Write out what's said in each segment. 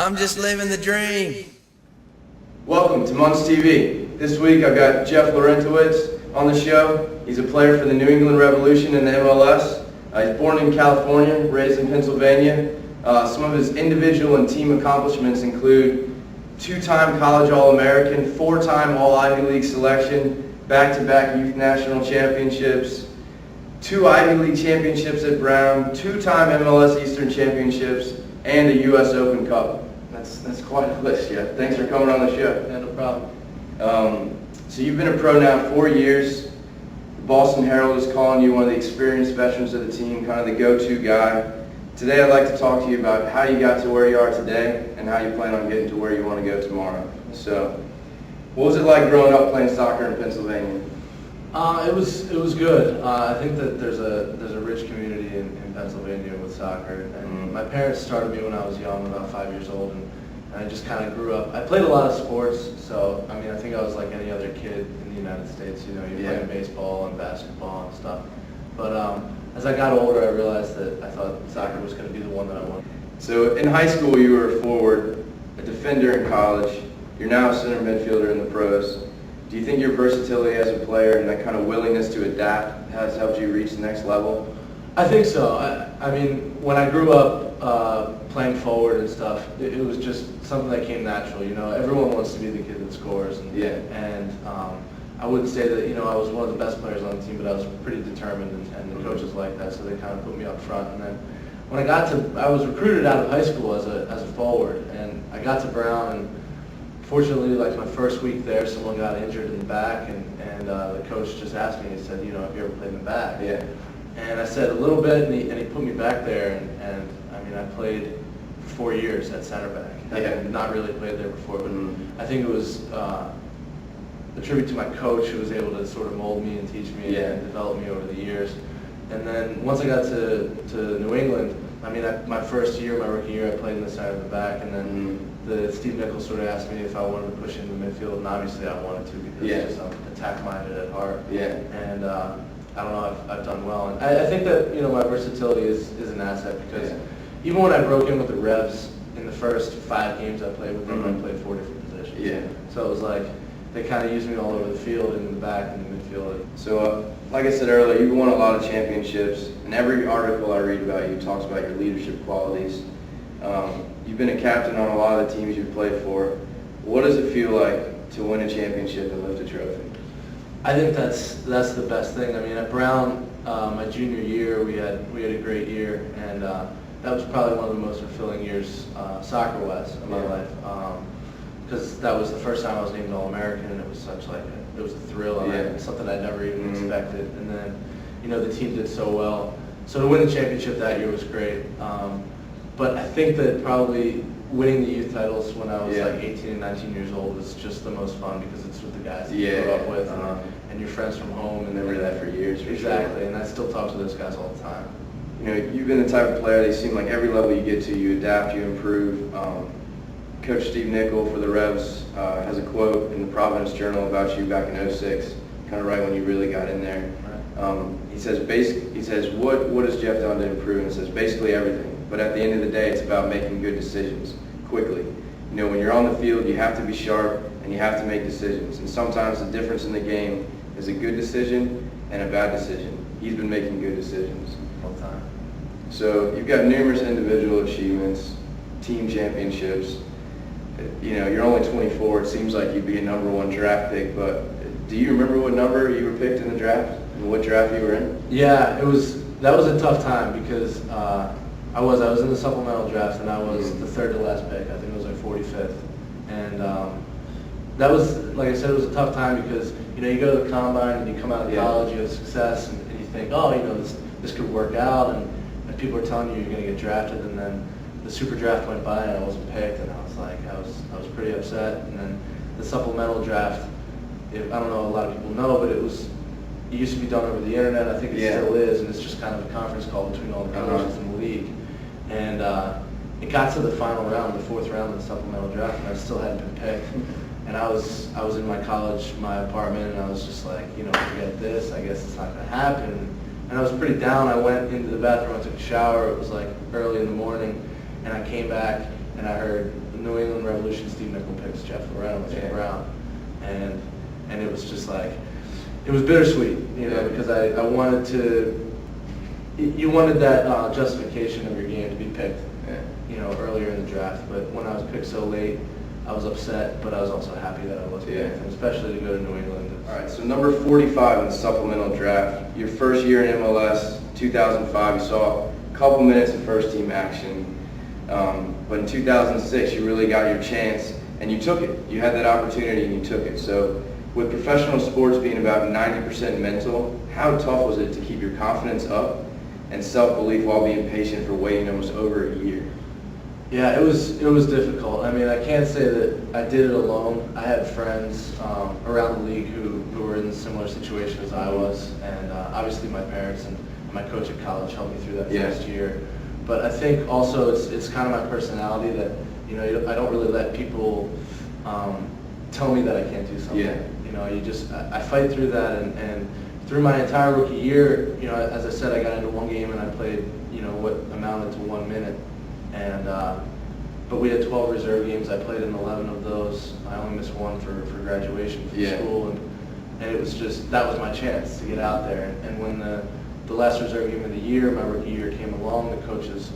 I'm just living the dream. Welcome to Montz TV. This week I've got Jeff Larentowicz on the show. He's a player for the New England Revolution in the MLS. He's born in California, raised in Pennsylvania. Some of his individual and team accomplishments include two-time college All-American, four-time All-Ivy League selection, back-to-back youth national championships, 2 Ivy League championships at Brown, 2-time MLS Eastern championships, and a U.S. Open Cup. That's quite a list, Jeff. Thanks for coming on the show. Yeah, no problem. So you've been a pro now 4 years. The Boston Herald is calling you one of the experienced veterans of the team, kind of the go-to guy. Today I'd like to talk to you about how you got to where you are today and how you plan on getting to where you want to go tomorrow. So, what was it like growing up playing soccer in Pennsylvania? It was good. I think that there's a rich community in Pennsylvania with soccer, and my parents started me when I was young, about 5 years old, and I just kind of grew up. I played a lot of sports, so I mean I think I was like any other kid in the United States. You know, you play baseball and basketball and stuff. But as I got older, I realized that I thought soccer was going to be the one that I wanted. So in high school you were a forward, a defender in college. You're now a center midfielder in the pros. Do you think your versatility as a player and that kind of willingness to adapt has helped you reach the next level? I think so. I mean, when I grew up playing forward and stuff, it was just something that came natural. You know, everyone wants to be the kid that scores. And I wouldn't say that, you know, I was one of the best players on the team, but I was pretty determined, and the coaches liked that, so they kind of put me up front. And then when I was recruited out of high school as a forward, and I got to Brown, and fortunately, like my first week there, someone got injured in the back, and the coach just asked me, he said, you know, have you ever played in the back? Yeah. And I said a little bit, and he put me back there, and I mean, I played for 4 years at center back. I had not really played there before, but I think it was a tribute to my coach who was able to sort of mold me and teach me and develop me over the years. And then once I got to New England, I mean, my first year, my rookie year, I played in the center of the back, and then Steve Nichols sort of asked me if I wanted to push into midfield, and obviously I wanted to because I'm attack-minded at heart. And I don't know, I've done well. And I think that, you know, my versatility is an asset because even when I broke in with the Revs, in the first 5 games I played with them, I played 4 different positions. So it was like, they kind of used me all over the field, in the back, and the midfield. So, like I said earlier, you've won a lot of championships, and every article I read about you talks about your leadership qualities. You've been a captain on a lot of the teams you've played for. What does it feel like to win a championship and lift a trophy? I think that's the best thing. I mean, at Brown, my junior year, we had a great year, and that was probably one of the most fulfilling years soccer-wise of my life. Because that was the first time I was named All-American, and it was it was a thrill, and something I'd never even expected. And then, you know, the team did so well. So to win the championship that year was great. But I think that probably winning the youth titles when I was like 18 and 19 years old was just the most fun because it's with the guys that you grew up with and your friends from home. And they were that for years. Exactly, and I still talk to those guys all the time. You know, you've been the type of player, they seem like every level you get to, you adapt, you improve. Coach Steve Nichols for the Revs has a quote in the Providence Journal about you back in '06, kind of right when you really got in there. He says, what has Jeff done to improve? And it says, basically everything. But at the end of the day, it's about making good decisions quickly. You know, when you're on the field, you have to be sharp and you have to make decisions. And sometimes the difference in the game is a good decision and a bad decision. He's been making good decisions all the time. So you've got numerous individual achievements, team championships. You know, you're only 24. It seems like you'd be a #1 draft pick, but do you remember what number you were picked in the draft and what draft you were in? Yeah, that was a tough time because I was in the supplemental draft, and I was the 3rd to last pick. I think it was like 45th, and that was, like I said, it was a tough time because, you know, you go to the combine and you come out of college, you have success, and you think, oh, you know, this could work out, and people are telling you you're going to get drafted, and then the super draft went by and I wasn't picked, and I was like, I was pretty upset. And then the supplemental draft, I don't know, a lot of people know, but it used to be done over the internet. I think it still is, and it's just kind of a conference call between all the coaches in the league. And it got to the final round, the 4th round of the supplemental draft, and I still hadn't been picked. And I was in my apartment, and I was just like, you know, forget this. I guess it's not going to happen. And I was pretty down. I went into the bathroom, I took a shower. It was like early in the morning. And I came back and I heard the New England Revolution Steve Nickel picks Jeff Larentowicz from Brown, and it was just like, it was bittersweet, because I wanted to. You wanted that justification of your game to be picked, earlier in the draft. But when I was picked so late, I was upset, but I was also happy that I was picked, and especially to go to New England. All right, so number 45 in the supplemental draft. Your first year in MLS, 2005, you saw a couple minutes of first-team action. But in 2006, you really got your chance, and you took it. You had that opportunity, and you took it. So with professional sports being about 90% mental, how tough was it to keep your confidence up and self-belief while being patient for waiting almost over a year? Yeah, it was difficult. I mean, I can't say that I did it alone. I had friends around the league who were in a similar situation as I was, and obviously my parents and my coach at college helped me through that first year. But I think also it's kind of my personality that I don't really let people tell me that I can't do something. I fight through that, and through my entire rookie year, as I said, I got into one game and I played what amounted to 1 minute. And but we had 12 reserve games. I played in 11 of those. I only missed one for graduation from school, and it was just, that was my chance to get out there. And when the last reserve game of the year, my rookie year, came along, the coaches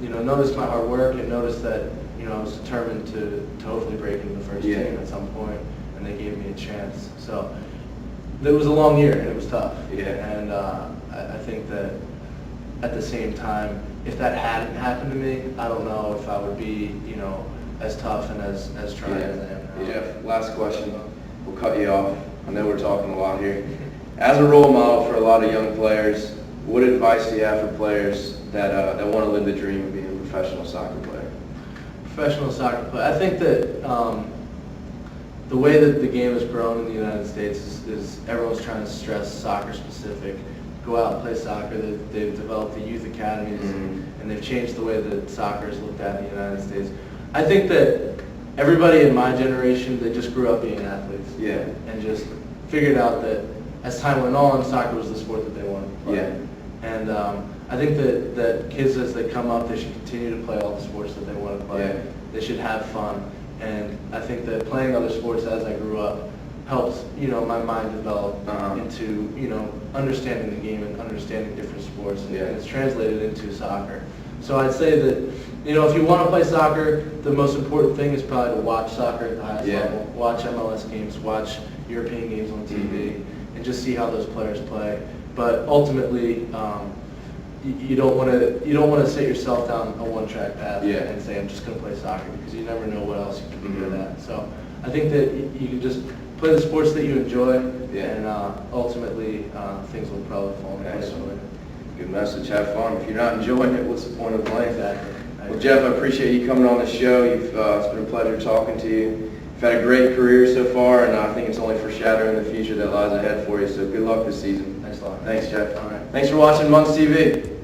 noticed my hard work and noticed that I was determined to hopefully break into the first team at some point, and they gave me a chance. So it was a long year and it was tough. And I think that at the same time, if that hadn't happened to me, I don't know if I would be, as tough and as trying as I am now. Jeff, last question. We'll cut you off. I know we're talking a lot here. As a role model for a lot of young players, what advice do you have for players that want to live the dream of being a professional soccer player? Professional soccer player. I think that the way that the game has grown in the United States is everyone's trying to stress soccer specific. Go out and play soccer. They've developed the youth academies, and they've changed the way that soccer is looked at in the United States. I think that everybody in my generation, they just grew up being athletes, and just figured out that as time went on, soccer was the sport that they wanted to play. And I think that kids, as they come up, they should continue to play all the sports that they want to play. They should have fun, and I think that playing other sports as I grew up helps my mind develop into understanding the game and understanding different sports, and it's translated into soccer. So I'd say that if you want to play soccer, the most important thing is probably to watch soccer at the highest level. Watch MLS games, watch European games on TV, and just see how those players play. But ultimately, you don't want to set yourself down a one-track path and say, I'm just going to play soccer, because you never know what else you can be good at. So I think that you can just play the sports that you enjoy, and ultimately things will probably fall into place. Good message. Have fun. If you're not enjoying it, what's the point of playing? Exactly. Well, Jeff, I appreciate you coming on the show. It's been a pleasure talking to you. You've had a great career so far, and I think it's only foreshadowing the future that lies ahead for you. So good luck this season. Thanks a lot. Thanks, Jeff. All right. Thanks for watching Montz TV.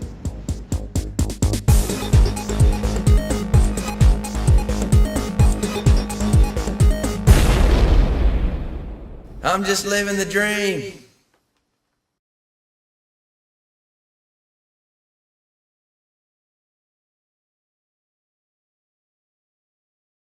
I'm just living the dream.